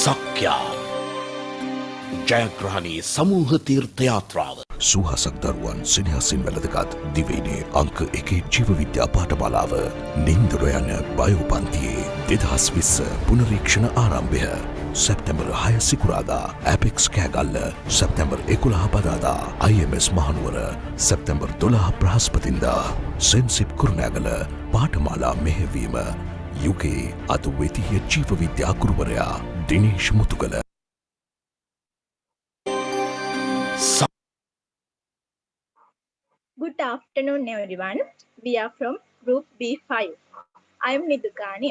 සක්‍යා ජයග්‍රහණී සමූහ තීර්ථ යාත්‍රාව සුහසක් දරුවන් සෙනෙහසින් වැළඳගත් දිවයිනේ අංක 1 ජීව විද්‍යා පාඨමාලාව නින්දර යන බයෝපන්තියේ 2020 පුනරීක්ෂණ ආරම්භය සැප්තැම්බර් 6 සිකුරාදා ඇපෙක්ස් කෑගල්ල සැප්තැම්බර් 11 බදාදා IMS මහනුවර සැප්තැම්බර් 12 බ්‍රහස්පතින්දා සෙන්සිප් කුරුණෑගල පාඨමාලා මෙහෙවීම UK අද්විතීය ජීව විද්‍යා ගුරුවරයා Dinesh මුතුකල. Good afternoon, everyone. We are from Group B-5. I am Nidukani.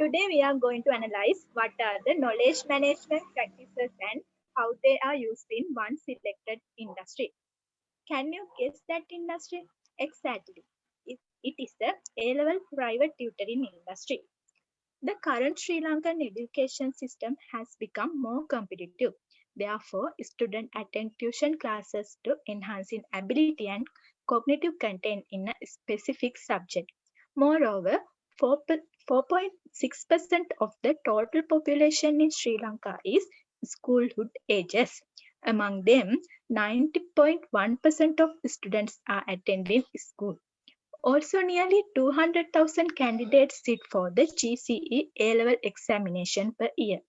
Today, we are going to analyze what are the knowledge management practices and how they are used in one selected industry. Can you guess that industry? Exactly. It is the A-level private tutoring industry. The current Sri Lankan education system has become more competitive. Therefore, students attend tuition classes to enhance in ability and cognitive content in a specific subject. Moreover, 4.6% of the total population in Sri Lanka is schoolhood ages. Among them, 90.1% of students are attending school. Also, nearly 200,000 candidates sit for the GCE A-level examination per year.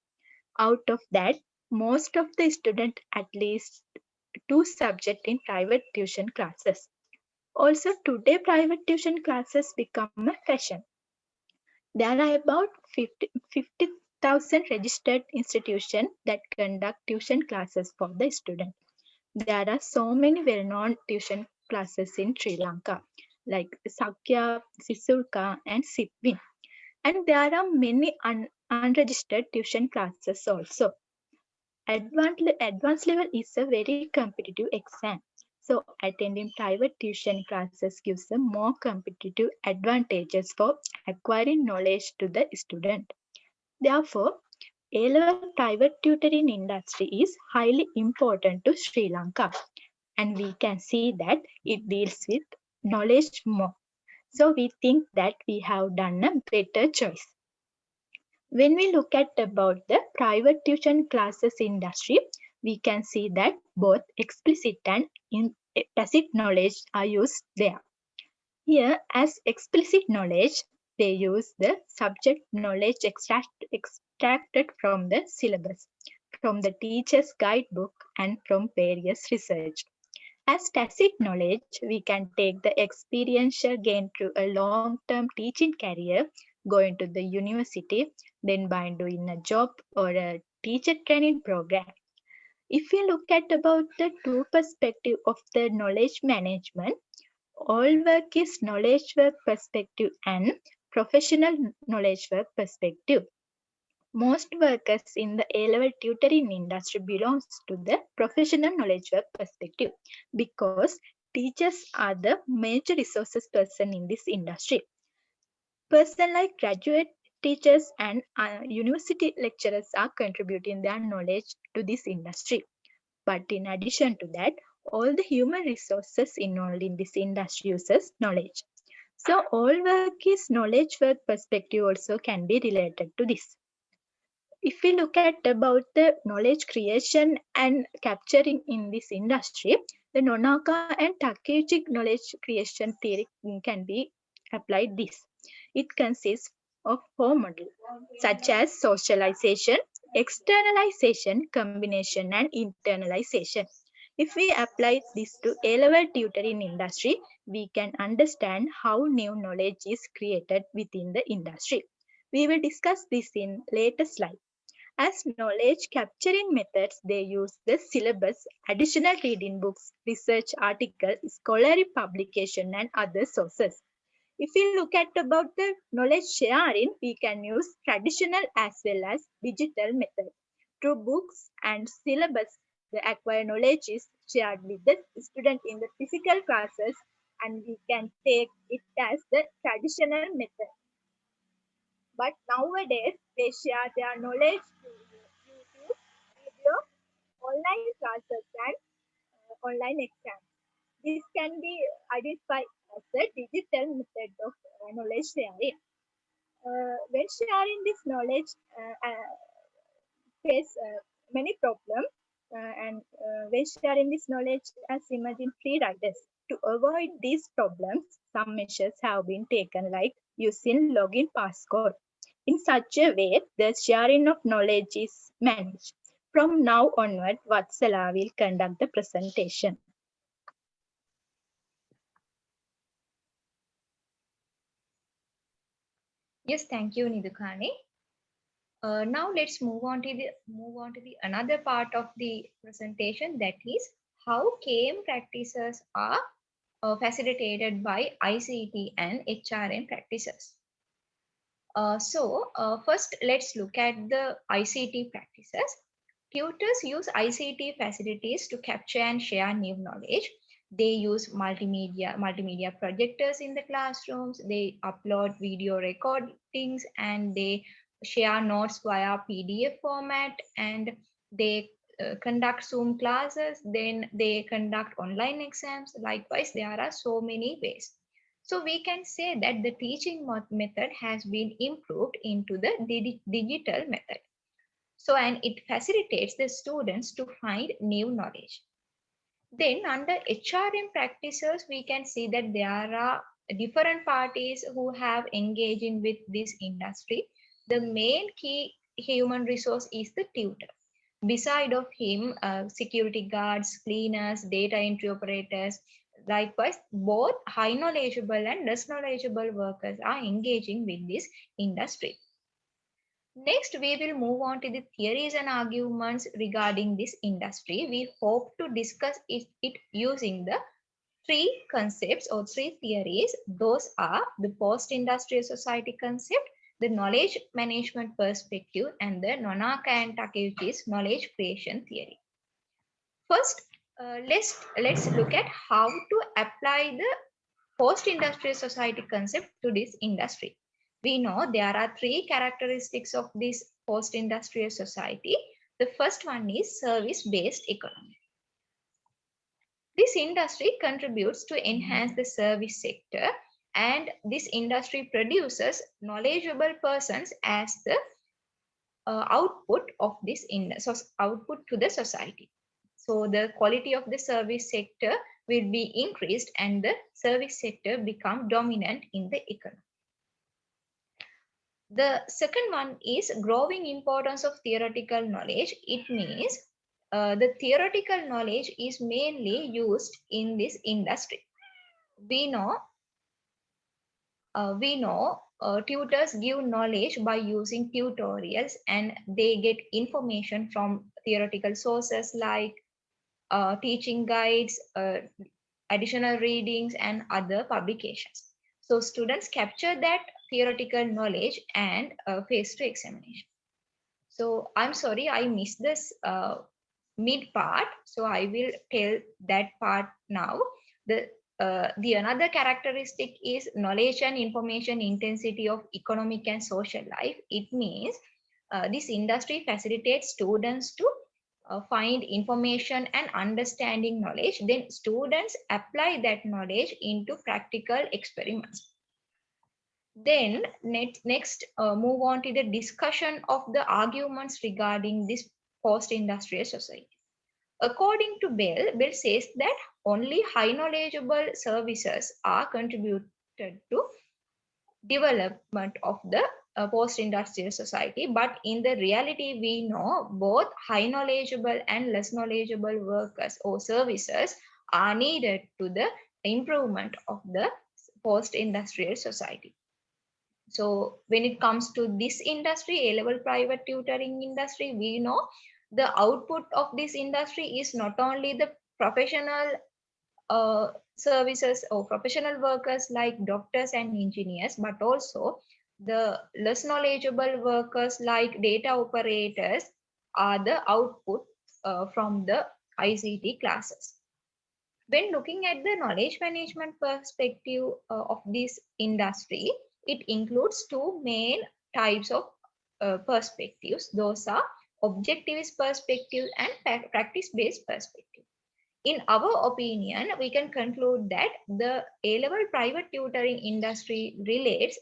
Out of that, most of the students at least 2 subjects in private tuition classes. Also, today private tuition classes become a fashion. There are about 50,000 registered institutions that conduct tuition classes for the student. There are so many well-known tuition classes in Sri Lanka, like Sakya, Sisulka, and Sipwin. And there are many unregistered tuition classes also. Advanced level is a very competitive exam. So attending private tuition classes gives a more competitive advantages for acquiring knowledge to the student. Therefore, A-level private tutoring industry is highly important to Sri Lanka. And we can see that it deals with knowledge more. So we think that we have done a better choice. When we look at about the private tuition classes industry, we can see that both explicit and tacit knowledge are used there. Here, as explicit knowledge, they use the subject knowledge extracted from the syllabus, from the teacher's guidebook, and from various research. As tacit knowledge, we can take the experiential gain through a long-term teaching career, going to the university, then by doing a job or a teacher training program. If we look at about the two perspective of the knowledge management, all work is knowledge work perspective and professional knowledge work perspective. Most workers in the A-level tutoring industry belongs to the professional knowledge work perspective because teachers are the major resources person in this industry. Person like graduate teachers and university lecturers are contributing their knowledge to this industry. But in addition to that, all the human resources involved in this industry uses knowledge. So all work is knowledge work perspective also can be related to this. If we look at about the knowledge creation and capturing in this industry, the Nonaka and Takeuchi knowledge creation theory can be applied this. It consists of 4 models such as socialization, externalization, combination, and internalization. If we apply this to A-level tutoring industry, we can understand how new knowledge is created within the industry. We will discuss this in later slide. As knowledge capturing methods, they use the syllabus, additional reading books, research articles, scholarly publication, and other sources. If we look at about the knowledge sharing, we can use traditional as well as digital methods. Through books and syllabus, the acquired knowledge is shared with the student in the physical classes, and we can take it as the traditional method. But nowadays, they share their knowledge through YouTube, video, online classes, and online exams. This can be identified as the digital method of knowledge sharing. When sharing this knowledge, face many problems and when sharing this knowledge as emerging free riders. To avoid these problems, some measures have been taken, like using login passcode. In such a way, the sharing of knowledge is managed. From now onward, Vatsala will conduct the presentation. Yes, thank you, Nidukani. Now let's move on to the another part of the presentation, that is how KM practices are facilitated by ICT and HRM practices. First, let's look at the ICT practices. Tutors use ICT facilities to capture and share new knowledge. They use multimedia projectors in the classrooms. They upload video recordings and they share notes via PDF format, and they conduct Zoom classes. Then they conduct online exams. Likewise, there are so many ways. So we can say that the teaching method has been improved into the digital method. So, and it facilitates the students to find new knowledge. Then under HRM practices, we can see that there are different parties who have engaged in with this industry. The main key human resource is the tutor. Beside of him, security guards, cleaners, data entry operators, likewise, both high knowledgeable and less knowledgeable workers are engaging with this industry. Next, we will move on to the theories and arguments regarding this industry. We hope to discuss it using the three concepts or three theories. Those are the post-industrial society concept, the knowledge management perspective, and the Nonaka and Takeuchi's knowledge creation theory. First, let's look at how to apply the post-industrial society concept to this industry. We know there are three characteristics of this post-industrial society. The first one is service-based economy. This industry contributes to enhance the service sector, and this industry produces knowledgeable persons as the output of this output to the society. So the quality of the service sector will be increased and the service sector become dominant in the economy. The second one is growing importance of theoretical knowledge. It means the theoretical knowledge is mainly used in this industry. We know tutors give knowledge by using tutorials, and they get information from theoretical sources like teaching guides, additional readings, and other publications. So students capture that theoretical knowledge and face to examination. So I'm sorry, I missed this mid part. So I will tell that part now. The another characteristic is knowledge and information intensity of economic and social life. It means this industry facilitates students to find information and understanding knowledge. Then students apply that knowledge into practical experiments. Then next move on to the discussion of the arguments regarding this post-industrial society. According to Bell says that only high knowledgeable services are contributed to development of the post-industrial society. But in the reality, we know both high knowledgeable and less knowledgeable workers or services are needed to the improvement of the post-industrial society. So when it comes to this industry, A-level private tutoring industry, we know the output of this industry is not only the professional services or professional workers like doctors and engineers, but also the less knowledgeable workers like data operators are the output from the ICT classes. When looking at the knowledge management perspective of this industry, it includes two main types of perspectives. Those are objectivist perspective and practice-based perspective. In our opinion, we can conclude that the A-level private tutoring industry relates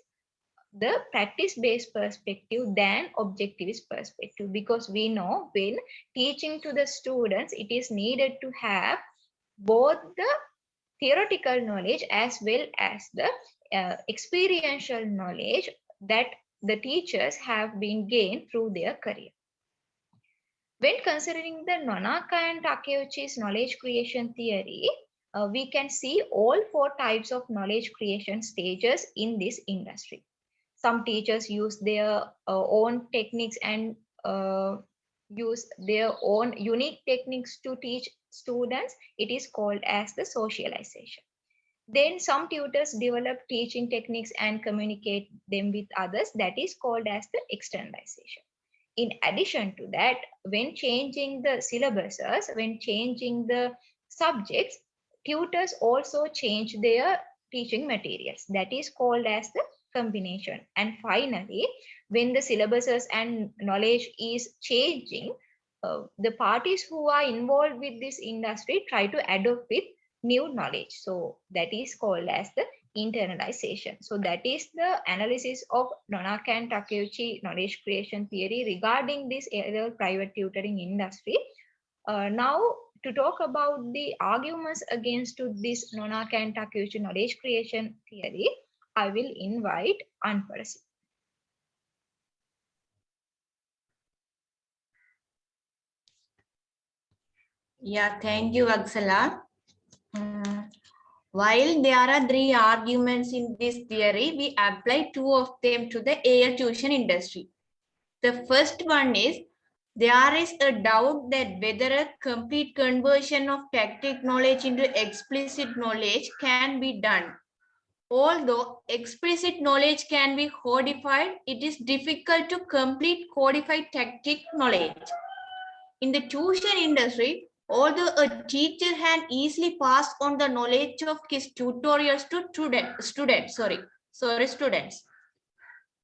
the practice-based perspective than objectivist perspective, because we know when teaching to the students, it is needed to have both the theoretical knowledge as well as the experiential knowledge that the teachers have been gained through their career. When considering the Nonaka and Takeuchi's knowledge creation theory, we can see all four types of knowledge creation stages in this industry. Some teachers use their own techniques and use their own unique techniques to teach students. It is called as the socialization. Then some tutors develop teaching techniques and communicate them with others. That is called as the externalization. In addition to that, when changing the syllabuses, when changing the subjects, tutors also change their teaching materials. That is called as the combination. And finally, when the syllabuses and knowledge is changing, the parties who are involved with this industry try to adopt with new knowledge. So that is called as the internalization. So that is the analysis of Nonaka and Takeuchi knowledge creation theory regarding this private tutoring industry. Now, to talk about the arguments against to this Nonaka and Takeuchi knowledge creation theory, I will invite Anparasi. Yeah, thank you, Aksala. While there are three arguments in this theory, we apply two of them to the air tuition industry. The first one is there is a doubt that whether a complete conversion of tactic knowledge into explicit knowledge can be done. Although explicit knowledge can be codified, it is difficult to complete codified tactic knowledge. In the tuition industry, although a teacher can easily pass on the knowledge of his tutorials to students,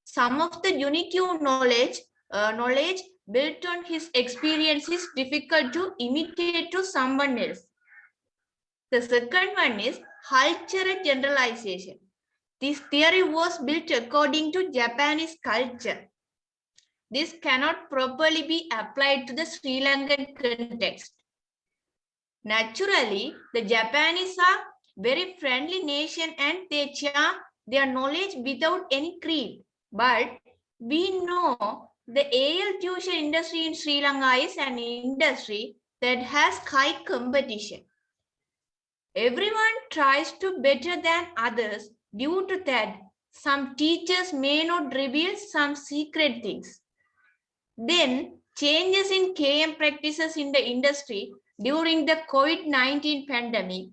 some of the unique knowledge built on his experience is difficult to imitate to someone else. The second one is cultural generalization. This theory was built according to Japanese culture. This cannot properly be applied to the Sri Lankan context. Naturally, the Japanese are very friendly nation and they share their knowledge without any creed. But we know the AL tuition industry in Sri Lanka is an industry that has high competition. Everyone tries to better than others. Due to that, some teachers may not reveal some secret things. Then, changes in KM practices in the industry during the COVID-19 pandemic.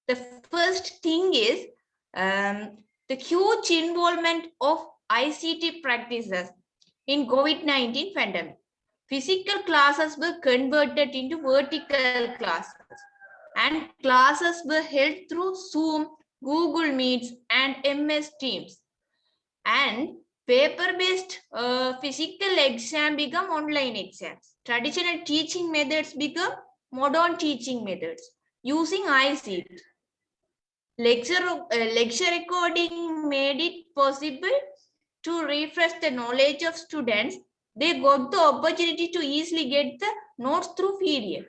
The first thing is the huge involvement of ICT practices in COVID-19 pandemic. Physical classes were converted into vertical classes and classes were held through Zoom, Google Meets and MS Teams. And paper-based physical exam become online exams. Traditional teaching methods become modern teaching methods using ICT. Lecture recording made it possible to refresh the knowledge of students. They got the opportunity to easily get the notes through PDF.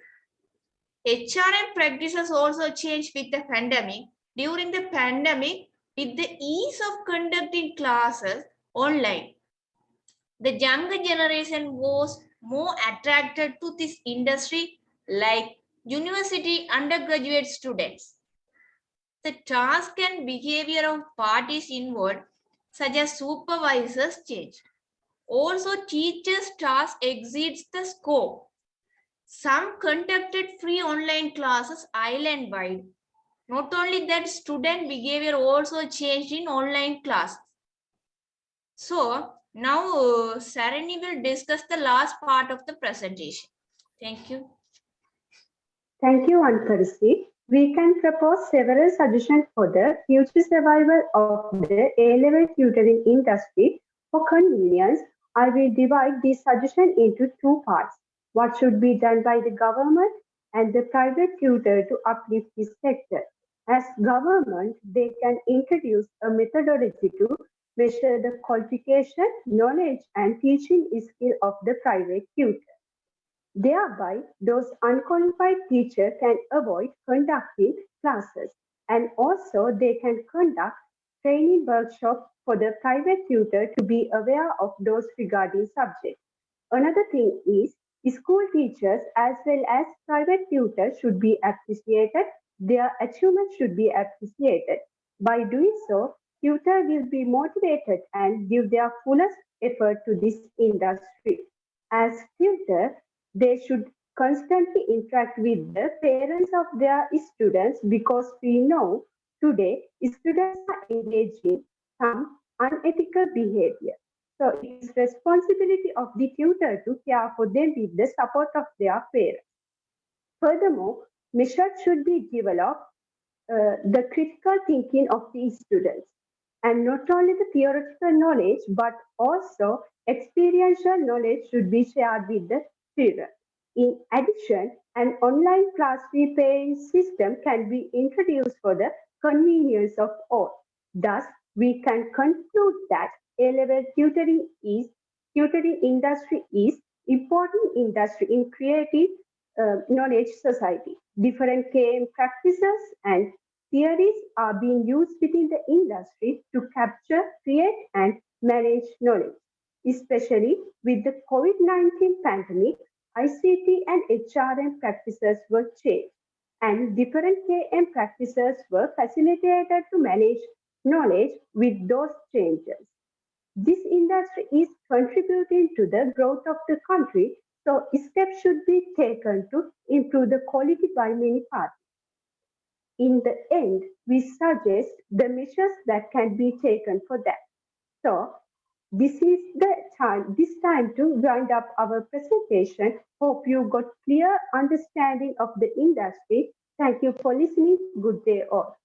HRM practices also changed with the pandemic. During the pandemic, with the ease of conducting classes online, the younger generation was more attracted to this industry like university undergraduate students. The task and behavior of parties involved, such as supervisors, changed. Also, teachers' task exceeds the scope. Some conducted free online classes island-wide. Not only that, student behavior also changed in online classes. So, now Sarani will discuss the last part of the presentation. Thank you. Thank you, Anparisi. We can propose several suggestions for the future survival of the A-level tutoring industry. For convenience, I will divide these suggestions into two parts. What should be done by the government and the private tutor to uplift this sector. As government, they can introduce a methodology to measure the qualification, knowledge, and teaching skill of the private tutor. Thereby, those unqualified teachers can avoid conducting classes, and also they can conduct training workshops for the private tutor to be aware of those regarding subjects. Another thing is school teachers as well as private tutors should be appreciated. Their achievements should be appreciated. By doing so, tutor will be motivated and give their fullest effort to this industry. As tutor, they should constantly interact with the parents of their students because we know today students are engaging some unethical behavior. So it is responsibility of the tutor to care for them with the support of their parents. Furthermore, measures should be developed the critical thinking of the students and not only the theoretical knowledge but also experiential knowledge should be shared with the students. In addition, an online class fee paying system can be introduced for the convenience of all. Thus, we can conclude that A-level tutoring industry is important industry in creating knowledge society. Different KM practices and theories are being used within the industry to capture, create, and manage knowledge. Especially with the COVID-19 pandemic, ICT and HRM practices were changed, and different KM practices were facilitated to manage knowledge with those changes. This industry is contributing to the growth of the country, so steps should be taken to improve the quality by many parties. In the end, we suggest the measures that can be taken for that. So, this time to wind up our presentation. Hope you got clear understanding of the industry. Thank you for listening. Good day all.